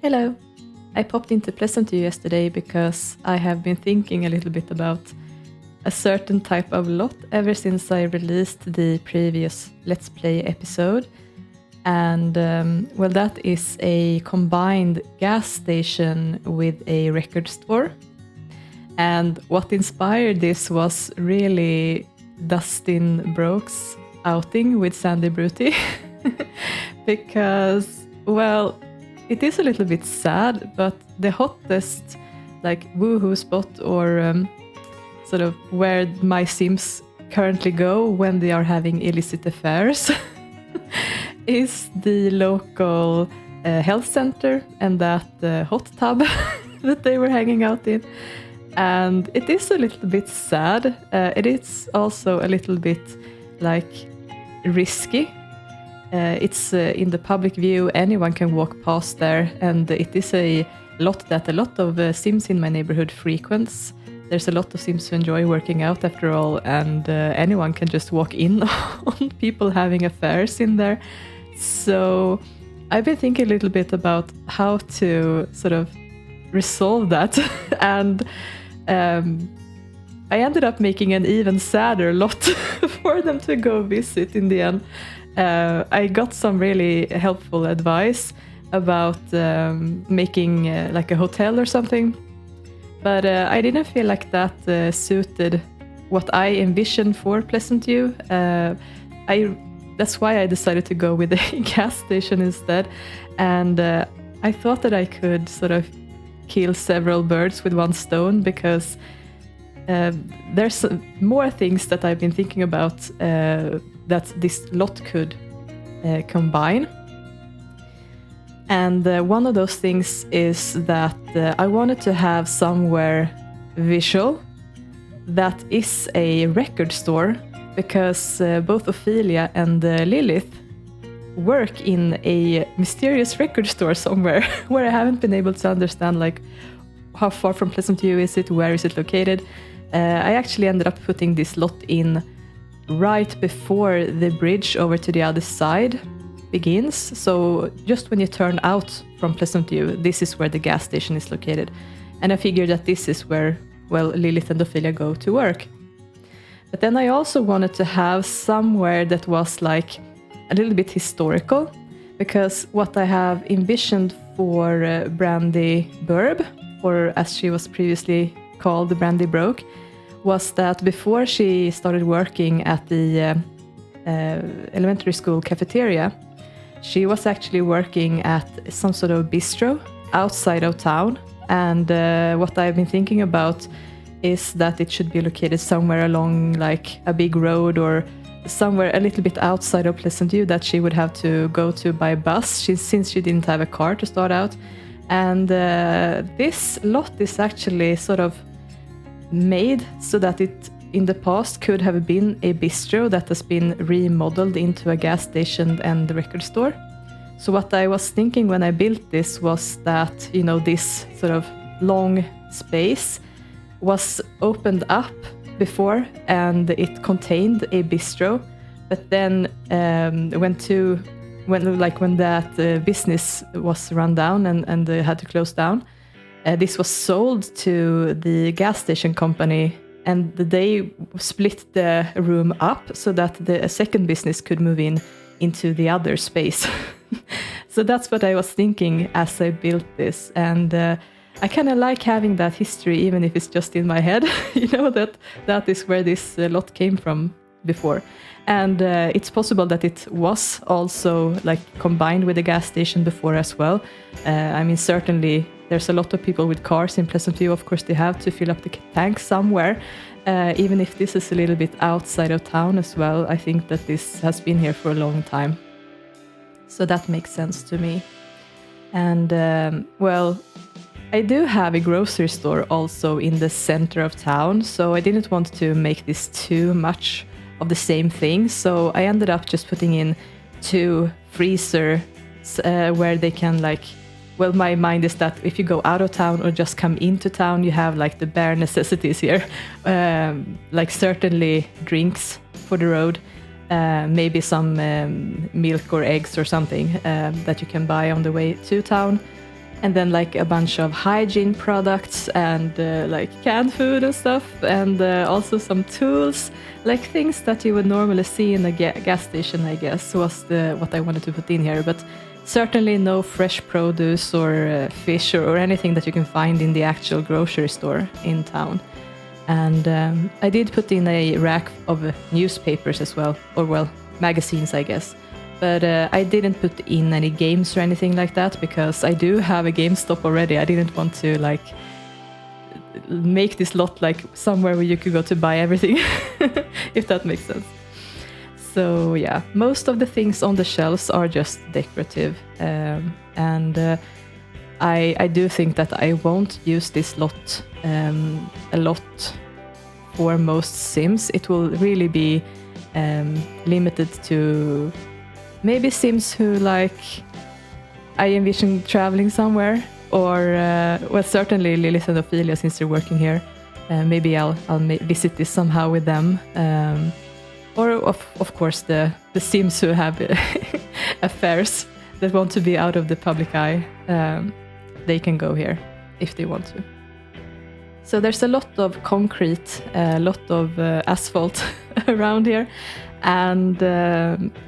Hello. I popped into Pleasantview yesterday because I have been thinking a little bit about a certain type of lot ever since I released the previous Let's Play episode. And that is a combined gas station with a record store. And what inspired this was really Dustin Broke's outing with Sandy Bruty. Because, it is a little bit sad, but the hottest woohoo spot or sort of where my Sims currently go when they are having illicit affairs is the local health center and that hot tub that they were hanging out in. And it is a little bit sad. It is also a little bit risky. It's in the public view, anyone can walk past there, and it is a lot that a lot of Sims in my neighborhood frequents. There's a lot of Sims who enjoy working out after all, and anyone can just walk in on people having affairs in there. So I've been thinking a little bit about how to sort of resolve that, and I ended up making an even sadder lot for them to go visit in the end. I got some really helpful advice about making a hotel or something, but I didn't feel like that suited what I envisioned for Pleasantview. That's why I decided to go with a gas station instead, and I thought that I could sort of kill several birds with one stone, because there's more things that I've been thinking about that this lot could combine. And one of those things is that I wanted to have somewhere visual that is a record store, because both Ophelia and Lilith work in a mysterious record store somewhere where I haven't been able to understand how far from Pleasantview is it, where is it located. I actually ended up putting this lot in right before the bridge over to the other side begins. So just when you turn out from Pleasantview, this is where the gas station is located. And I figured that this is where, Lilith and Ophelia go to work. But then I also wanted to have somewhere that was a little bit historical, because what I have envisioned for Brandi Burb, or as she was previously called, Brandi Burb, was that before she started working at the elementary school cafeteria, she was actually working at some sort of bistro outside of town. And what I've been thinking about is that it should be located somewhere along a big road, or somewhere a little bit outside of Pleasantview that she would have to go to by bus, since she didn't have a car to start out. And this lot is actually sort of made so that it in the past could have been a bistro that has been remodeled into a gas station and record store. So what I was thinking when I built this was that, this sort of long space was opened up before and it contained a bistro, but then when that business was run down and they had to close down, this was sold to the gas station company, and they split the room up so that the second business could move into the other space. So that's what I was thinking as I built this, and I kind of like having that history, even if it's just in my head. that is where this lot came from before. And it's possible that it was also combined with a gas station before as well. Certainly there's a lot of people with cars in Pleasantview. Of course, they have to fill up the tank somewhere. Even if this is a little bit outside of town as well, I think that this has been here for a long time. So that makes sense to me. And I do have a grocery store also in the center of town, so I didn't want to make this too much of the same thing. So I ended up just putting in 2 freezers where they can my mind is that if you go out of town or just come into town, you have the bare necessities here, certainly drinks for the road, maybe some milk or eggs or something that you can buy on the way to town. And then like a bunch of hygiene products and like canned food and stuff, and also some tools, like things that you would normally see in a gas station, I guess, was what I wanted to put in here. But certainly no fresh produce or fish or anything that you can find in the actual grocery store in town. And I did put in a rack of newspapers as well, or well, magazines, I guess. But I didn't put in any games or anything like that because I do have a GameStop already. I didn't want to like make this lot like somewhere where you could go to buy everything, if that makes sense. So yeah, most of the things on the shelves are just decorative. And I do think that I won't use this lot a lot for most Sims. It will really be limited to maybe Sims who like I envision traveling somewhere, or well, certainly Lilith and Ophelia, since they're working here. Maybe I'll visit this somehow with them, or of course the Sims who have affairs that want to be out of the public eye. They can go here if they want to. So there's a lot of concrete, a lot of asphalt around here. And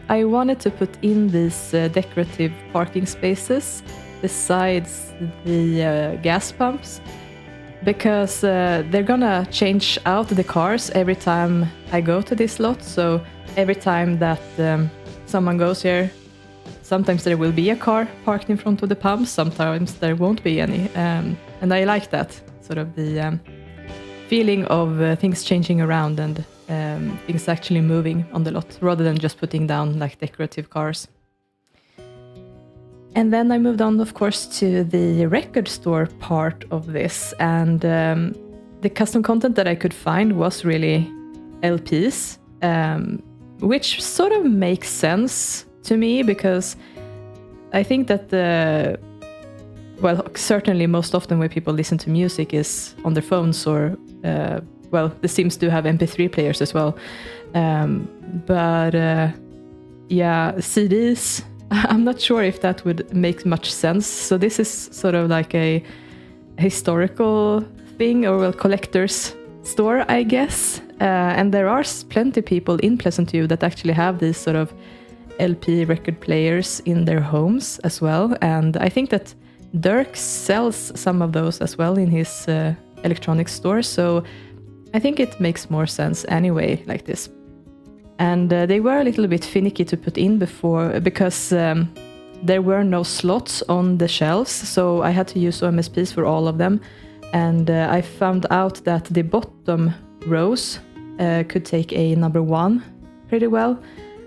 I wanted to put in these decorative parking spaces besides the gas pumps, because they're gonna change out the cars every time I go to this lot. So every time that someone goes here, sometimes there will be a car parked in front of the pump, sometimes there won't be any. And I like that, sort of the feeling of things changing around and things actually moving on the lot, rather than just putting down like decorative cars. And then I moved on, of course, to the record store part of this, and the custom content that I could find was really LPs, which sort of makes sense to me, because I think that well, certainly most often when people listen to music is on their phones, or well, the Sims do have MP3 players as well. But yeah, CDs, I'm not sure if that would make much sense. So this is sort of like a historical thing, or well, collector's store, I guess. And there are plenty of people in Pleasantview that actually have these sort of LP record players in their homes as well. And I think that Dirk sells some of those as well in his electronics store. So I think it makes more sense anyway, like this. And they were a little bit finicky to put in before, because there were no slots on the shelves, so I had to use OMSPs for all of them. And I found out that the bottom rows could take a number 1 pretty well,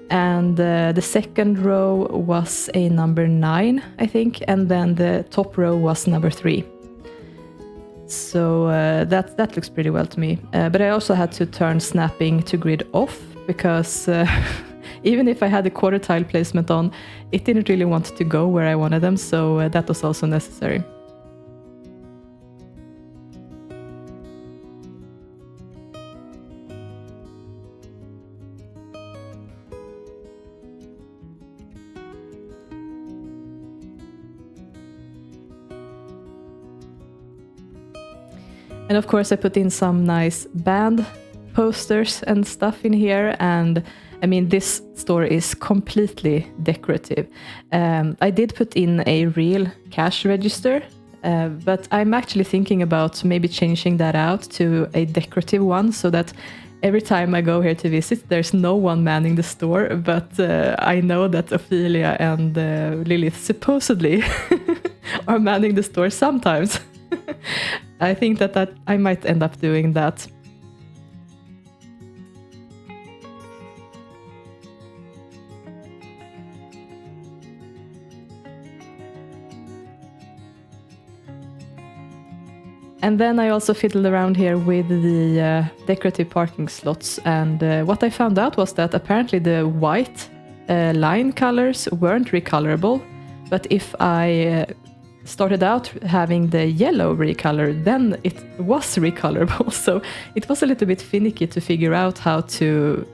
and the second row was a number 9, I think, and then the top row was number 3. So that looks pretty well to me. But I also had to turn snapping to grid off, because even if I had the quarter tile placement on, it didn't really want to go where I wanted them, so that was also necessary. And of course I put in some nice band posters and stuff in here, and I mean, this store is completely decorative. I did put in a real cash register, but I'm actually thinking about maybe changing that out to a decorative one, so that every time I go here to visit, there's no one manning the store, but I know that Ophelia and Lilith supposedly are manning the store sometimes. I think that I might end up doing that. And then I also fiddled around here with the decorative parking slots, and what I found out was that apparently the white line colors weren't recolorable, but if I started out having the yellow recolor, then it was recolorable. So it was a little bit finicky to figure out how to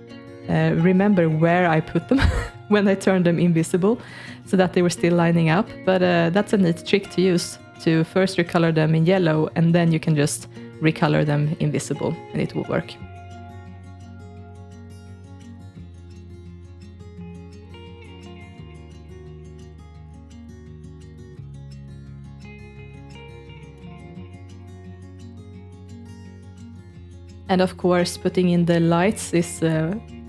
remember where I put them when I turned them invisible, so that they were still lining up. But that's a neat trick to use, to first recolor them in yellow, and then you can just recolor them invisible, and it will work. And of course, putting in the lights is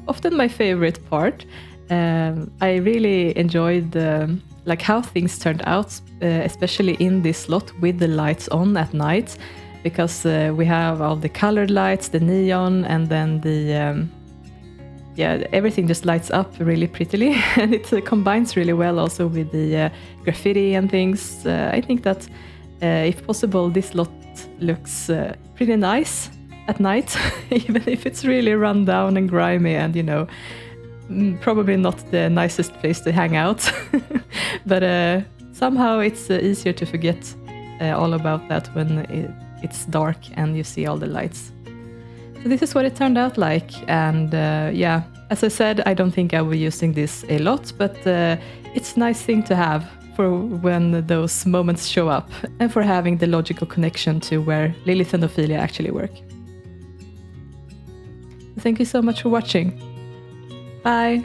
often my favorite part. I really enjoyed like how things turned out, especially in this slot with the lights on at night, because we have all the colored lights, the neon, and then the everything just lights up really prettily, and it combines really well also with the graffiti and things. I think that if possible, this lot looks pretty nice at night, even if it's really run down and grimy and, you know, probably not the nicest place to hang out. But somehow it's easier to forget all about that when it's dark and you see all the lights. So this is what it turned out like, and yeah, as I said, I don't think I will be using this a lot, but it's a nice thing to have for when those moments show up, and for having the logical connection to where Lilith and Ophelia actually work. Thank you so much for watching. Bye!